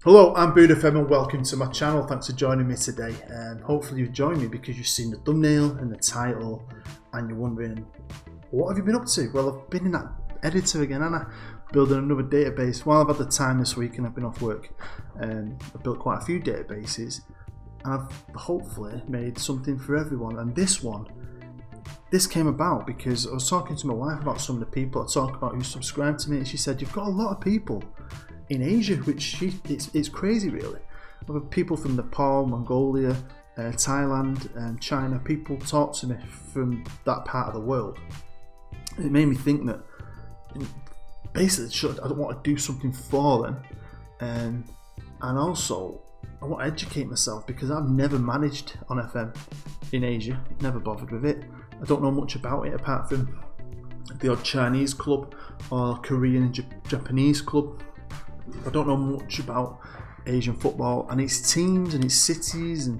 Hello, I'm FM and welcome to my channel. Thanks for joining me today. Hopefully you've joined me because you've seen the thumbnail and the title and you're wondering, what have you been up to? Well, I've been in that editor again, and I'm building another database. While I've had the time this week and I've been off work, I've built quite a few databases and I've hopefully made something for everyone. And this came about because I was talking to my wife about some of the people I talk about who subscribe to me, and she said, you've got a lot of people in Asia, which it's crazy really. I've had people from Nepal, Mongolia, Thailand and China. People talk to me from that part of the world. It made me think that basically I don't want to do something for them, and also I want to educate myself because I've never managed on FM in Asia, never bothered with it. I don't know much about it apart from the odd Chinese club or Korean and Japanese club. I don't know much about Asian football and its teams and its cities and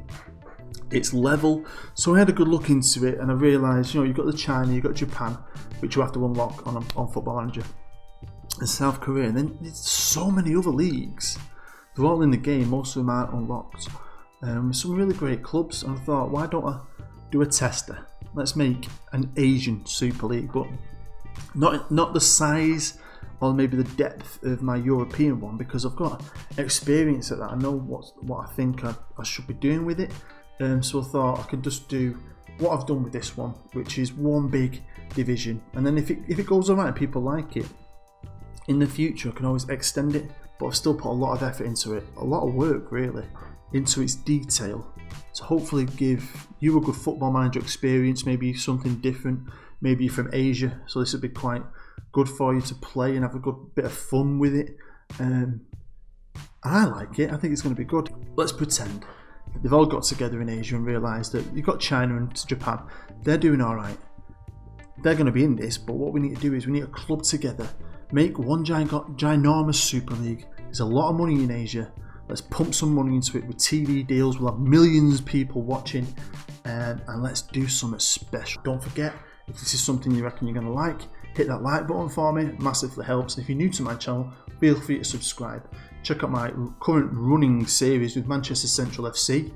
its level. So I had a good look into it and I realised, you've got the China, you've got Japan, which you have to unlock on Football Manager, and South Korea, and then there's so many other leagues. They're all in the game, most of them aren't unlocked. Some really great clubs, and I thought, why don't I do a tester? Let's make an Asian Super League, but not the size or maybe the depth of my European one, because I've got experience at that. I know what I think I should be doing with it. So I thought I could just do what I've done with this one, which is one big division, and then if it goes alright and people like it, in the future I can always extend it. But I've still put a lot of effort into it, a lot of work really, into its detail, to hopefully give you a good Football Manager experience, maybe something different. Maybe you're from Asia, so this would be quite good for you to play and have a good bit of fun with it. I like it, I think it's going to be good. Let's pretend that they've all got together in Asia and realised that you've got China and Japan, they're doing alright. They're going to be in this, but what we need to do is we need to club together, make one ginormous Super League. There's a lot of money in Asia. Let's pump some money into it with TV deals. We'll have millions of people watching, and let's do something special. Don't forget, if this is something you reckon you're going to like, hit that like button for me, massively helps. If you're new to my channel, feel free to subscribe. Check out my current running series with Manchester Central FC.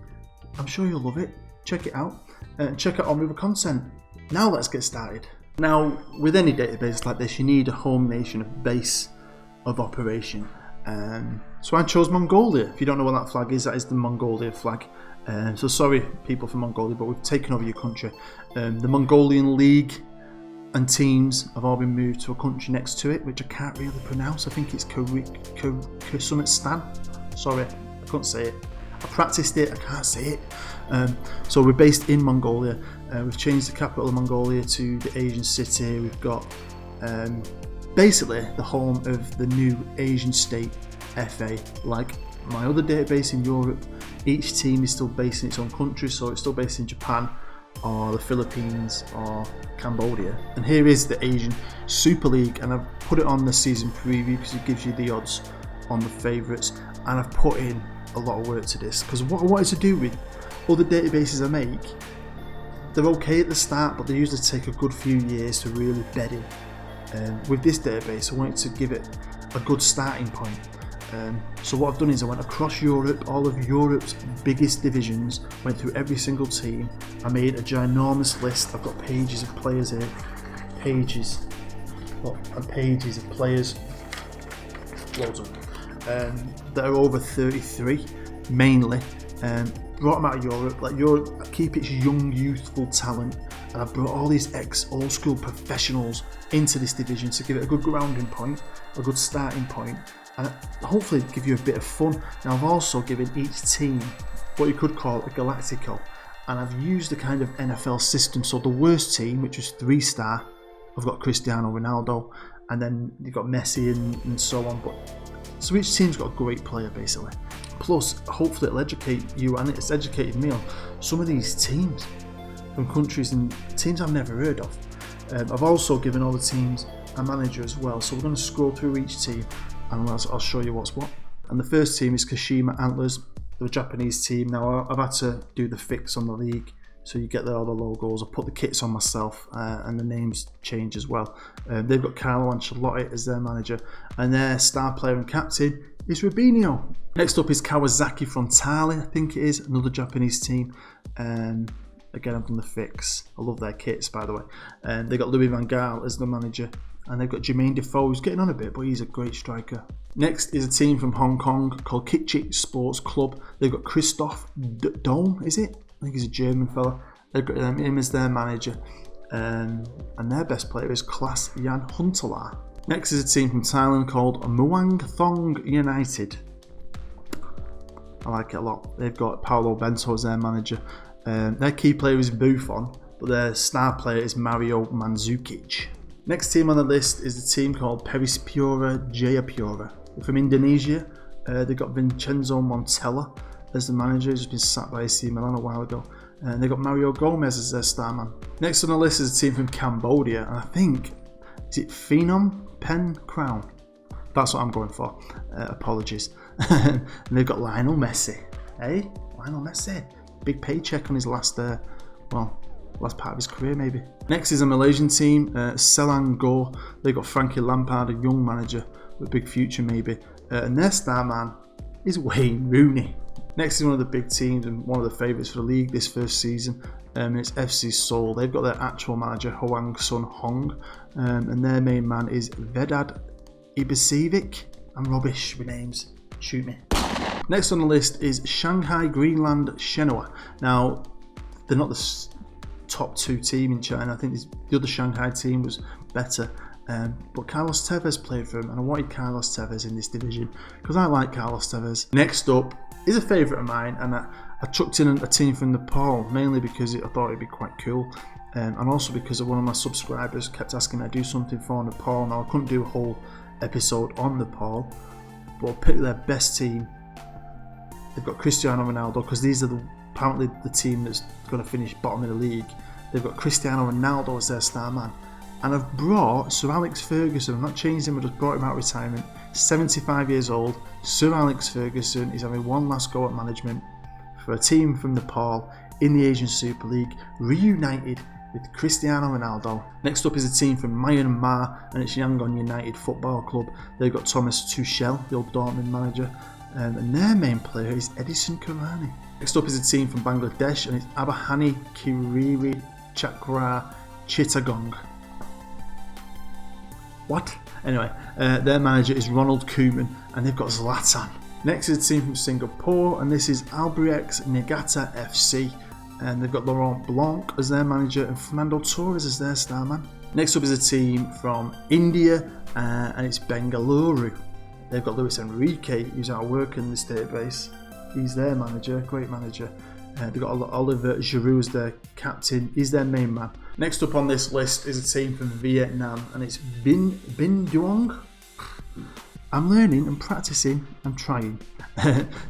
I'm sure you'll love it. Check it out, and check out all my other content. Now let's get started. Now, with any database like this, you need a home nation, a base of operation. So I chose Mongolia. If you don't know what that flag is, that is the Mongolia flag. So sorry people from Mongolia, but we've taken over your country. The Mongolian league and teams have all been moved to a country next to it, which I can't really pronounce. I think it's Kyrgyzstan. Sorry, I couldn't say it. I practiced it, I can't say it. So we're based in Mongolia. We've changed the capital of Mongolia to the Asian city. We've got basically the home of the new Asian state FA. Like my other database in Europe, each team is still based in its own country, so it's still based in Japan or the Philippines or Cambodia. And here is the Asian Super League, and I've put it on the season preview because it gives you the odds on the favourites, and I've put in a lot of work to this because what I wanted to do with other databases I make, they're okay at the start, but they usually take a good few years to really bed in. With this database, I wanted to give it a good starting point. So what I've done is I went across Europe, all of Europe's biggest divisions, went through every single team. I made a ginormous list. I've got pages of players here, pages and pages of players, loads of them, that are over 33 mainly. Brought them out of Europe, let Europe keep its young, youthful talent, and I've brought all these old school professionals into this division to give it a good grounding point, a good starting point, and hopefully give you a bit of fun. Now I've also given each team what you could call a Galactico, and I've used the kind of NFL system. So the worst team, which is 3-star, I've got Cristiano Ronaldo, and then you've got Messi and so on. So each team's got a great player basically. Plus, hopefully it'll educate you, and it's educated me on some of these teams from countries and teams I've never heard of. I've also given all the teams a manager as well, so we're going to scroll through each team and I'll show you what's what. And the first team is Kashima Antlers, the Japanese team. Now I've had to do the fix on the league, so you get all the logos. I put the kits on myself, and the names change as well. They've got Carlo Ancelotti as their manager, and their star player and captain is Rubinho. Next up is Kawasaki Frontale, I think it is, another Japanese team. Again, I've done the fix. I love their kits, by the way. They've got Louis van Gaal as the manager. And they've got Jermaine Defoe, who's getting on a bit, but he's a great striker. Next is a team from Hong Kong called Kitchik Sports Club. They've got Christoph Dome, is it? I think he's a German fella. They've got him as their manager. And their best player is Klaas Jan Huntelaar. Next is a team from Thailand called Muang Thong United. I like it a lot. They've got Paulo Bento as their manager. Their key player is Buffon, but their star player is Mario Mandzukic. Next team on the list is a team called Perispura Jayapura. They're from Indonesia. They've got Vincenzo Montella as the manager, who's been sacked by AC Milan a while ago. And they've got Mario Gomez as their star man. Next on the list is a team from Cambodia, and I think, is it Phnom Penh Crown? That's what I'm going for. Apologies. And they've got Lionel Messi. Hey, Lionel Messi. Big paycheck on his last part of his career maybe. Next is a Malaysian team, Selangor. They've got Frankie Lampard, a young manager with a big future maybe. And their star man is Wayne Rooney. Next is one of the big teams and one of the favourites for the league this first season. It's FC Seoul. They've got their actual manager, Hwang Sun Hong. And their main man is Vedad Ibisevic. I'm rubbish with names. Shoot me. Next on the list is Shanghai Greenland Shenhua. Now, they're not the top two team in China. I think the other Shanghai team was better. But Carlos Tevez played for them, and I wanted Carlos Tevez in this division because I like Carlos Tevez. Next up is a favourite of mine, and I chucked in a team from Nepal, mainly because I thought it'd be quite cool. And also because one of my subscribers kept asking me to do something for Nepal. Now, I couldn't do a whole episode on Nepal, but I picked their best team. They've got Cristiano Ronaldo, because these are apparently the team that's going to finish bottom of the league. They've got Cristiano Ronaldo as their star man. And I've brought Sir Alex Ferguson. I've not changed him, I just brought him out of retirement. 75 years old, Sir Alex Ferguson is having one last go at management for a team from Nepal in the Asian Super League, reunited with Cristiano Ronaldo. Next up is a team from Myanmar, and it's Yangon United Football Club. They've got Thomas Tuchel, the old Dortmund manager, and their main player is Edison Cavani. Next up is a team from Bangladesh, and it's Abahani Kiriri Chakra Chittagong. What? Anyway, their manager is Ronald Koeman, and they've got Zlatan. Next is a team from Singapore, and this is Albirex Niigata FC. And they've got Laurent Blanc as their manager and Fernando Torres as their star man. Next up is a team from India, and it's Bengaluru. They've got Luis Enrique, who's out working in this database. He's their manager, great manager. They've got Oliver Giroud as their captain. He's their main man. Next up on this list is a team from Vietnam, and it's Binh Duong. I'm learning, I'm practicing, I'm trying.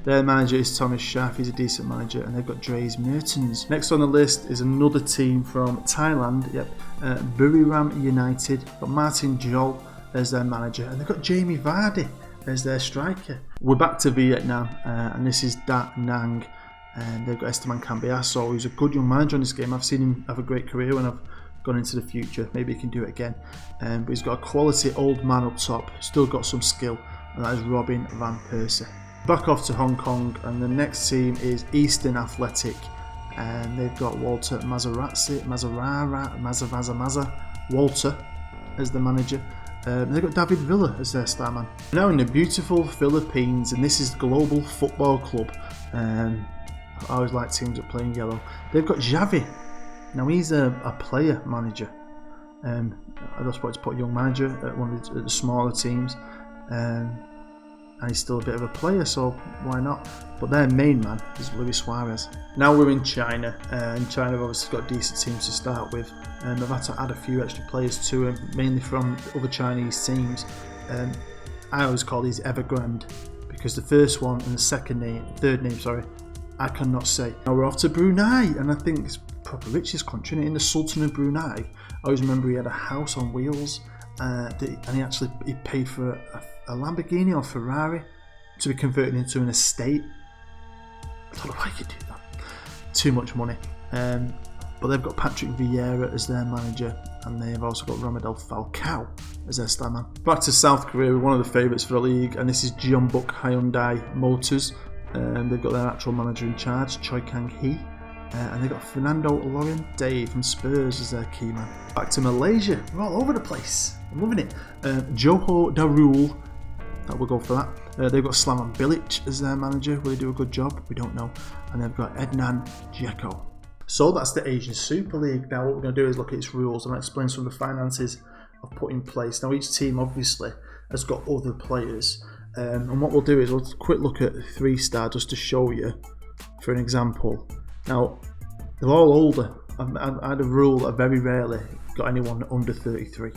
Their manager is Thomas Schaaf, he's a decent manager, and they've got Dries Mertens. Next on the list is another team from Thailand, Buriram United. Got Martin Jol as their manager, and they've got Jamie Vardy as their striker. We're back to Vietnam, and this is Da Nang. And they've got Esteban Cambiasso, who's a good young manager on this game. I've seen him have a great career when I've gone into the future. Maybe he can do it again. But he's got a quality old man up top, still got some skill, and that is Robin van Persie. Back off to Hong Kong, and the next team is Eastern Athletic, and they've got Walter Walter as the manager. They've got David Villa as their star man. Now in the beautiful Philippines, and this is Global Football Club. I always like teams that play in yellow. They've got Xavi. Now he's a player manager. I just wanted to put a young manager at one of the smaller teams. And he's still a bit of a player, so why not? But their main man is Luis Suarez. Now we're in China, and China have obviously got decent teams to start with. They've had to add a few extra players to them, mainly from other Chinese teams. I always call these Evergrande, because the first one and the third name, I cannot say. Now we're off to Brunei, and I think it's probably the richest country in the Sultan of Brunei. I always remember he had a house on wheels, and he paid for a Lamborghini or Ferrari to be converted into an estate. I don't know why you could do that. Too much money. But But they've got Patrick Vieira as their manager, and they've also got Radamel Falcao as their star man. Back to South Korea, one of the favourites for the league, and this is Jeonbuk Hyundai Motors. They've got their actual manager in charge, Choi Kang-hee, and they've got Fernando Llorente from Spurs as their key man. Back to Malaysia, we're all over the place. I'm loving it. Johor Darul, that will go for that. They've got Slaven Bilic as their manager. Will they do a good job? We don't know. And they've got Ednan Dzeko. So that's the Asian Super League. Now what we're going to do is look at its rules and explain some of the finances I've put in place. Now each team obviously has got other players, and what we'll do is we'll quick look at 3-star just to show you for an example. Now they're all older. I had a rule that I very rarely got anyone under 33,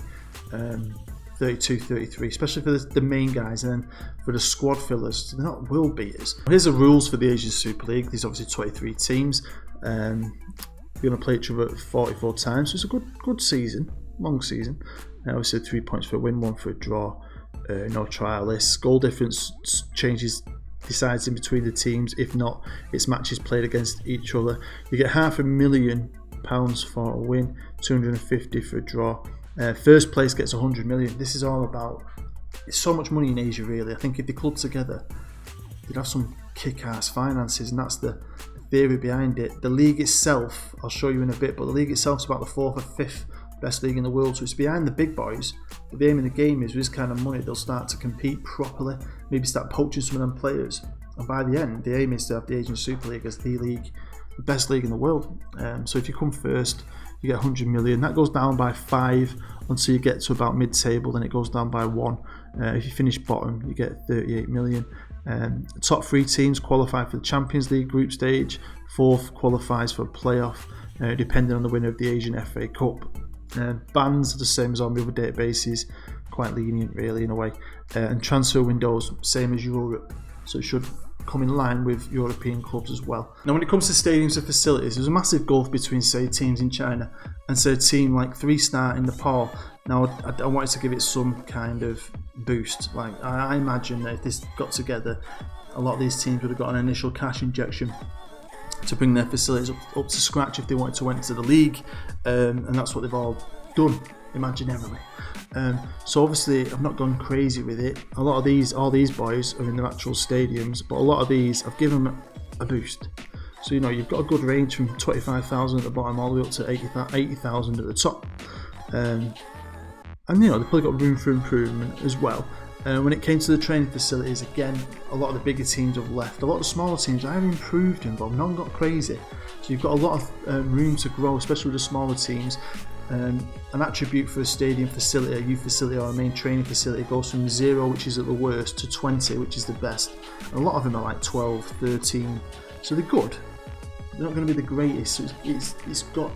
32, 33, especially for the main guys, and then for the squad fillers, they're not will beaters. Here's the rules for the Asian Super League. There's obviously 23 teams. We're going to play each other 44 times, so it's a good season, long season. Obviously 3 points for a win, 1 for a draw, no trial lists. Goal difference decides in between the teams. If not, it's matches played against each other. You get £500,000 for a win, 250 for a draw. First place gets 100 million. This is all about, it's so much money in Asia really. I think if they club together, they'd have some kick-ass finances, and that's the theory behind it. The league itself, I'll show you in a bit, but the league itself is about the 4th or 5th best league in the world, so it's behind the big boys. But the aim of the game is with this kind of money, they'll start to compete properly, maybe start poaching some of them players, and by the end, the aim is to have the Asian Super League as the league, the best league in the world. So if you come first, you get 100 million. That goes down by 5 until you get to about mid-table, then it goes down by 1. If you finish bottom, you get 38 million. The top 3 teams qualify for the Champions League group stage. 4th qualifies for a playoff, depending on the winner of the Asian FA Cup. Bans are the same as on the other databases, quite lenient really in a way. And transfer windows, same as Europe, so it should come in line with European clubs as well. Now when it comes to stadiums and facilities, there's a massive gulf between say teams in China and say a team like 3-star in Nepal. Now I wanted to give it some kind of boost. Like I imagine that if this got together, a lot of these teams would have got an initial cash injection to bring their facilities up to scratch if they wanted to enter the league, and that's what they've all done imaginarily. So obviously I've not gone crazy with it. All these boys are in their actual stadiums, but a lot of these I've given them a boost. So you've got a good range from 25,000 at the bottom all the way up to 80,000 at the top. And they've probably got room for improvement as well. When it came to the training facilities, again, a lot of the bigger teams have left. A lot of the smaller teams have improved in, but none got crazy. So you've got a lot of room to grow, especially with the smaller teams. An attribute for a stadium facility, a youth facility or a main training facility goes from 0, which is at the worst, to 20, which is the best. And a lot of them are like 12, 13, so they're good. They're not going to be the greatest. So it's got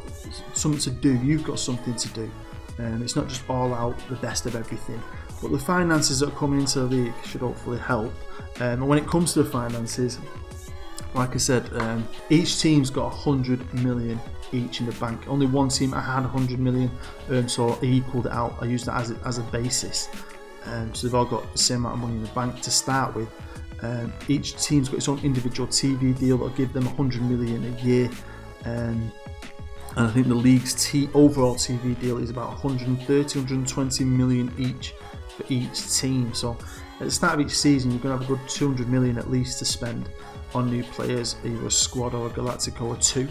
something to do. You've got something to do. It's not just all out the best of everything. But the finances that are coming into the league should hopefully help. And when it comes to the finances, like I said, each team's got 100 million each in the bank. Only one team I had 100 million, so I equaled it out. I used that as a basis. So they've all got the same amount of money in the bank to start with. Each team's got its own individual TV deal that'll give them 100 million a year. And I think the league's overall TV deal is about 130, 120 million each for each team. So at the start of each season, you're going to have a good 200 million at least to spend on new players, either a squad or a Galactico or 2.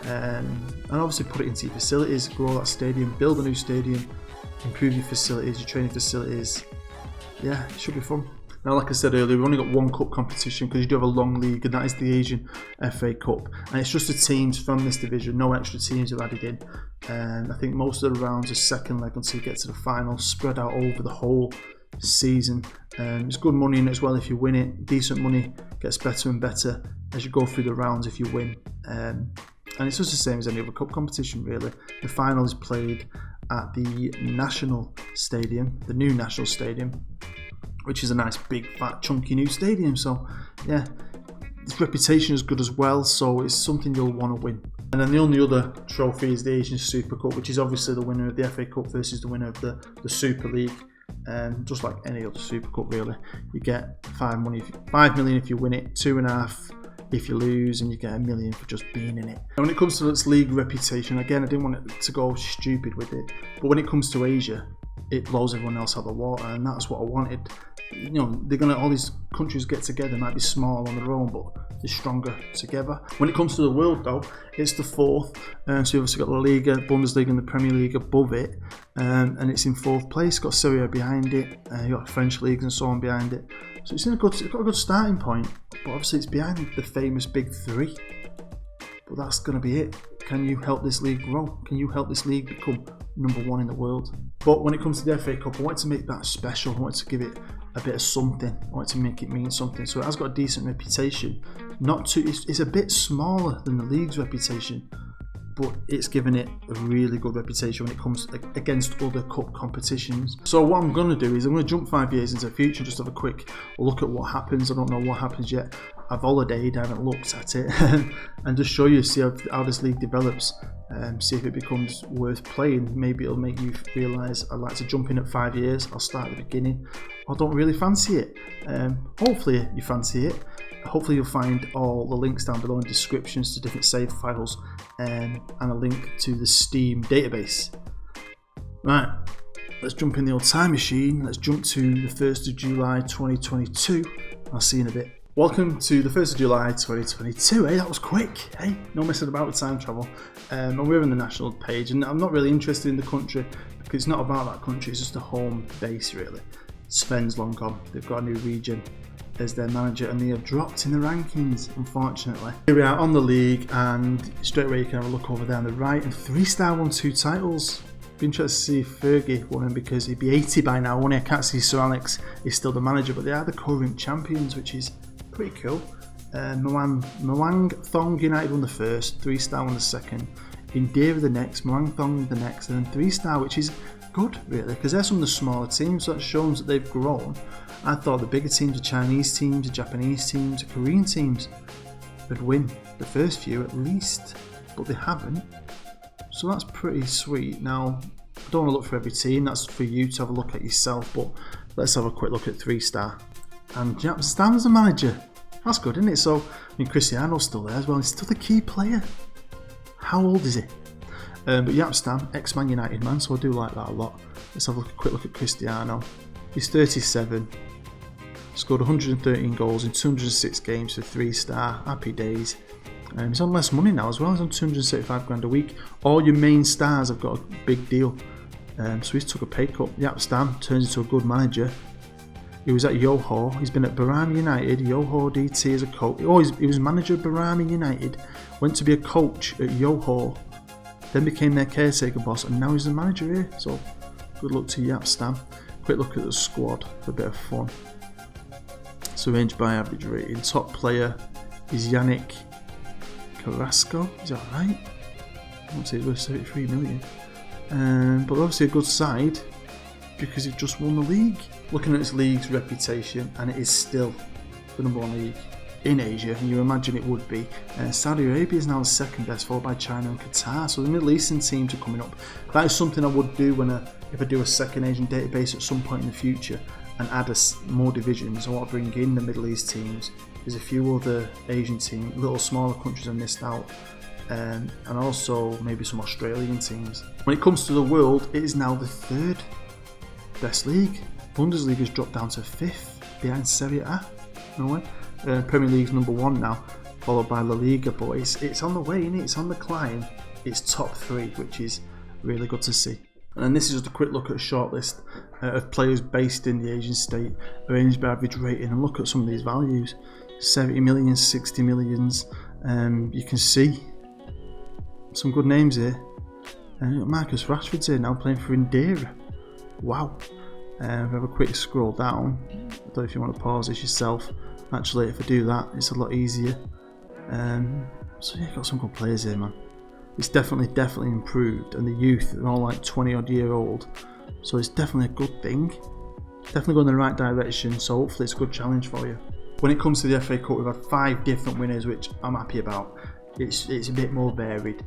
And obviously put it into your facilities, grow that stadium, build a new stadium, improve your facilities, your training facilities. Yeah, it should be fun. Now, like I said earlier, we've only got one cup competition because you do have a long league, and that is the Asian FA Cup. And it's just the teams from this division, no extra teams are added in. And I think most of the rounds are second leg until you get to the final, spread out over the whole season. There's good money in it as well if you win it. Decent money gets better and better as you go through the rounds if you win. And it's just the same as any other cup competition, really. The final is played at the National Stadium, the new National Stadium, which is a nice, big, fat, chunky new stadium. So, yeah, its reputation is good as well, so it's something you'll want to win. And then the only other trophy is the Asian Super Cup, which is obviously the winner of the FA Cup versus the winner of the Super League. Just like any other Super Cup, really. You get 5 million if you win it, 2.5 if you lose, and you get $1 million for just being in it. And when it comes to its league reputation, again, I didn't want it to go stupid with it, but when it comes to Asia, it blows everyone else out of the water, and that's what I wanted. You know, they're gonna, all these countries get together, might be small on their own, but they're stronger together. When it comes to the world though, it's the fourth, so you've obviously got La Liga, Bundesliga and the Premier League above it, and it's in fourth place. Got Serie A behind it, you've got French leagues and so on behind it, so it's got a good starting point, but obviously it's behind the famous big three. But that's going to be it. Can you help this league grow? Can you help this league become #1 in the world? But when it comes to the FA Cup, I wanted to make that special. I wanted to give it a bit of something. I wanted to make it mean something. So it has got a decent reputation. It's a bit smaller than the league's reputation, but it's given it a really good reputation when it comes against other cup competitions. So what I'm going to do is I'm going to jump 5 years into the future, just have a quick look at what happens. I don't know what happens yet. I've holidayed, I haven't looked at it, and just show you, see how this league develops, see if it becomes worth playing. Maybe it'll make you realise I'd like to jump in at 5 years, I'll start at the beginning. I don't really fancy it. Hopefully you fancy it. Hopefully you'll find all the links down below in descriptions to different save files, and a link to the Steam database. Right, let's jump in the old time machine. Let's jump to the 1st of July 2022. I'll see you in a bit. Welcome to the 1st of July 2022. Hey, that was quick. Hey, no messing about with time travel. And we're in the national page, and I'm not really interested in the country because it's not about that country, it's just a home base really. Sven's long gone. They've got a new region as their manager, and they have dropped in the rankings, unfortunately. Here we are on the league, and straight away you can have a look over there on the right, and 3-star won 2 titles. Be interested to see if Fergie won them, because he'd be 80 by now, wouldn't he? I can't see Sir Alex is still the manager, but they are the current champions, which is pretty cool. Muang Thong United won the first, 3-star won the second, Indira the next, Muang Thong the next, and then 3-star, which is good really, because they're some of the smaller teams, so that shows that they've grown. I thought the bigger teams, the Chinese teams, the Japanese teams, the Korean teams would win the first few at least, but they haven't, so that's pretty sweet. Now, I don't want to look for every team, that's for you to have a look at yourself, but let's have a quick look at 3-star. And Yap Stam's the manager. That's good, isn't it? So, I mean, Cristiano's still there as well. He's still the key player. How old is he? But Yap Stam, ex-Man United man, so I do like that a lot. Let's have a quick look at Cristiano. He's 37. Scored 113 goals in 206 games for 3-star. Happy days. He's on less money now as well. He's on 275 grand a week. All your main stars have got a big deal. So he's took a pay cut. Yap Stam turns into a good manager. He was at Yoho. He's been at Barami United, Yoho DT as a coach. Oh, he was manager of Barami United. Went to be a coach at Yoho. Then became their caretaker boss, and now he's the manager here. So good luck to Yap Stam. Quick look at the squad for a bit of fun. It's arranged by average rating. Top player is Yannick Carrasco. Is that right? I want to say he's worth 73 million. But obviously a good side, because it just won the league. Looking at its league's reputation, and it is still the #1 league in Asia, and you imagine it would be. Saudi Arabia is now the second best, followed by China and Qatar, so the Middle Eastern teams are coming up. That is something I would do if I do a second Asian database at some point in the future and add more divisions. I want to bring in the Middle East teams. There's a few other Asian teams, little smaller countries I missed out, and also maybe some Australian teams. When it comes to the world, it is now the 3rd best league. Bundesliga has dropped down to 5th, behind Serie A. No way. Premier League's #1 now, followed by La Liga, but it's on the way, isn't it? It's on the climb. It's top 3, which is really good to see. And then this is just a quick look at a short list of players based in the Asian state, arranged by average rating, and look at some of these values. 70 million, 60 millions. You can see some good names here. Marcus Rashford's here now, playing for Indira. Wow. If I have a quick scroll down, I don't know if you want to pause this yourself. Actually, if I do that, it's a lot easier. So yeah, got some good players here, man. It's definitely improved, and the youth are all like 20 odd year old, so it's definitely a good thing. Definitely going in the right direction, so hopefully it's a good challenge for you. When it comes to the FA Cup, we've had 5 different winners, which I'm happy about. It's a bit more varied.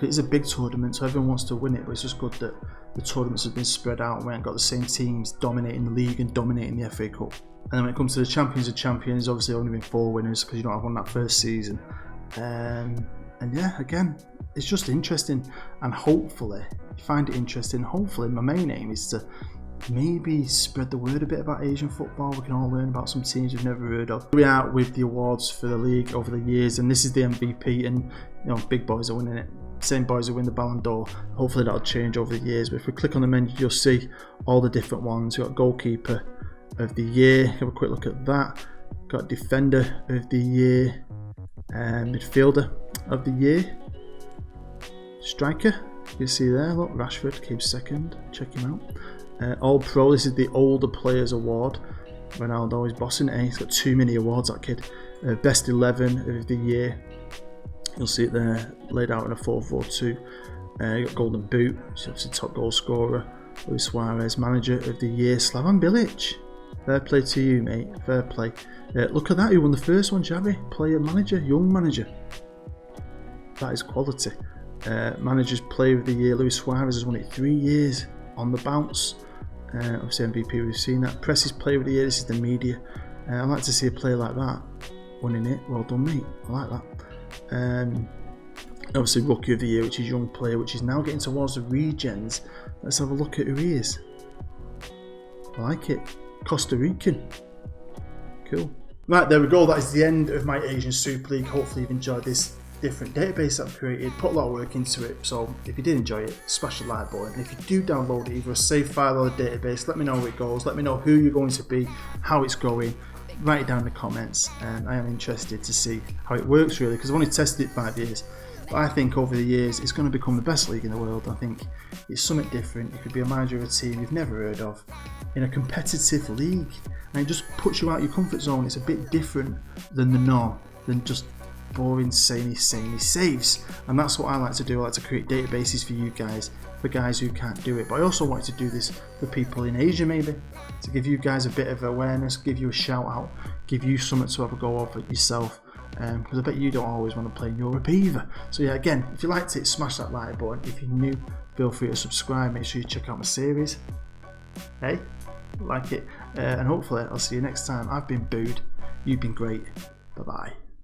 It's a big tournament, so everyone wants to win it, but it's just good that the tournaments have been spread out and we haven't got the same teams dominating the league and dominating the FA Cup. And then when it comes to the Champions of Champions, obviously only been 4 winners because you don't have one that first season. And yeah, again, it's just interesting, and hopefully you find it interesting. Hopefully my main aim is to maybe spread the word a bit about Asian football. We can all learn about some teams we've never heard of. We are with the awards for the league over the years, and this is the MVP, and you know, big boys are winning it. Same boys who win the Ballon d'Or. Hopefully that'll change over the years. But if we click on the menu, you'll see all the different ones. We've got goalkeeper of the year. Have a quick look at that. Got defender of the year, midfielder of the year, striker. You see there, look, Rashford came second. Check him out. All Pro. This is the older players award. Ronaldo is bossing it. He's got too many awards, that kid. Best 11 of the year. You'll see it there, laid out in a 4-4-2. You got Golden Boot, which is obviously top goal scorer. Luis Suarez, manager of the year, Slaven Bilic. Fair play to you, mate. Fair play. Look at that, who won the first one, Xavi? Player manager, young manager. That is quality. Manager's player of the year, Luis Suarez has won it 3 years on the bounce. Obviously MVP, we've seen that. Press's player of the year, this is the media. I like to see a player like that winning it. Well done, mate. I like that. Obviously rookie of the year, which is young player, which is now getting towards the regens. Let's have a look at who he is. I like it. Costa Rican. Cool. Right, there we go. That is the end of my Asian Super League. Hopefully you've enjoyed this different database I've created. Put a lot of work into it, so if you did enjoy it, smash the like button. And if you do download it, either a save file or a database, let me know how it goes. Let me know who you're going to be, how it's going. Write it down in the comments, and I am interested to see how it works, really, because I've only tested it 5 years. But I think over the years it's going to become the best league in the world. I think it's something different. You could be a manager of a team you've never heard of in a competitive league, and it just puts you out of your comfort zone. It's a bit different than the norm, than just boring, samey saves. And that's what I like to do. I like to create databases for you guys, for guys who can't do it. But I also want to do this for people in Asia, maybe, to give you guys a bit of awareness, give you a shout out, give you something to have a go of it yourself. Because I bet you don't always want to play in Europe either. So yeah, again, if you liked it, smash that like button. If you're new, feel free to subscribe. Make sure you check out my series. Hey, like it. And hopefully I'll see you next time. I've been Booed. You've been great. Bye bye.